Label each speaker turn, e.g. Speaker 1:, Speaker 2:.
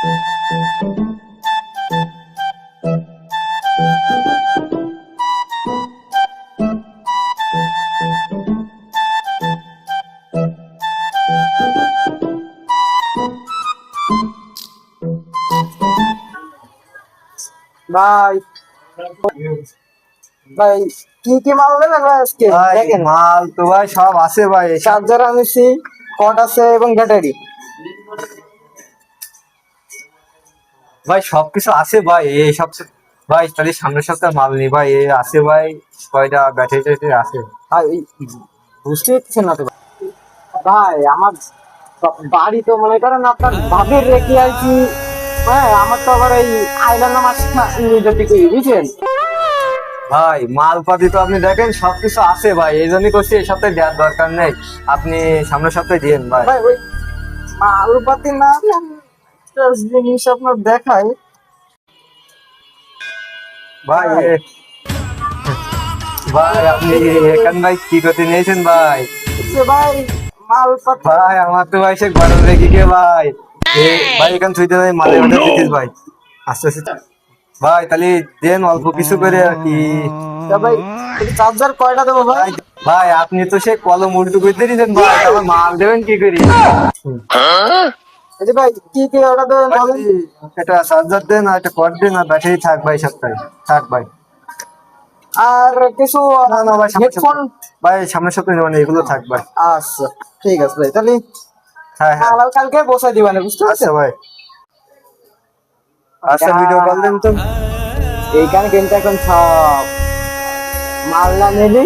Speaker 1: ভাই ভাই কি কি মাল নেবেন ভাই আজকে? দেখেন
Speaker 2: মাল তো ভাই সব আছে ভাই।
Speaker 1: চার্জার আনিছি, কট আছে এবং ব্যাটারি।
Speaker 2: ভাই সবকিছু আছে ভাই, এই সব ভাই তাহলে সামনের সপ্তাহে মাল নেই ভাই, এই আছে ভাই কয়টা ব্যাটারি ট্যাটারি আছে।
Speaker 1: ভাই বুঝতে পারছেন না তো ভাই, আমার বাড়ি তো মনে করেন আপনার ভাবির রেখে আইছি। হ্যাঁ, আমার তো আবার এই আইলানা মাছ নিজের দিকে বুঝছেন।
Speaker 2: ভাই মালপাতি তো আপনি দেখেন সবকিছু আছে ভাই, এই জন্যই করছি এই সপ্তাহে দেওয়ার দরকার নেই, আপনি সামনের সপ্তাহে দিয়েন ভাই।
Speaker 1: ভাই ওই আলুপাতি না, একটা জিনিস আপনার দেখাই।
Speaker 2: ভাই ভাই আপনি এখান ভাই কি করতে নিয়েছেন ভাই?
Speaker 1: ভাই মালপাতি
Speaker 2: ভাই আমার তো ভাই সে গরম লেগে গিয়ে ভাই, ভাই এখান থুইতে ভাই মালের অর্ডার দিতিস ভাই। আস্তে আস্তে ভাই তাহলে দেন অল্প কিছু করে আর কি।
Speaker 1: ভাই, চার্জার কয়টা দেবো ভাই?
Speaker 2: ভাই আপনি তো সে কলম উল্টো করতে দিয়েছেন ভাই, আমার মাল দেবেন কি করি?
Speaker 1: এই যে ভাই কি কি অর্ডার দেবেন বলেন?
Speaker 2: একটা চার্জার দেন আর একটা কর্ড দেন আর ব্যাটারি থাক ভাই, সপ্তাহে থাক ভাই।
Speaker 1: আর কিছু
Speaker 2: না না ভাই
Speaker 1: হেডফোন।
Speaker 2: ভাই সামনের সপ্তাহে মানে এগুলো থাক ভাই।
Speaker 1: আচ্ছা ঠিক আছে ভাই, তাহলে
Speaker 2: হ্যাঁ হ্যাঁ
Speaker 1: মাল কালকে বসাই দিবানে, বুঝতে
Speaker 2: আচ্ছা
Speaker 1: পারছেন?
Speaker 2: ভাই। আচ্ছা ভিডিও কল দেন তো।
Speaker 1: এইখানে কিন্তু এখন সব মাল না নিলি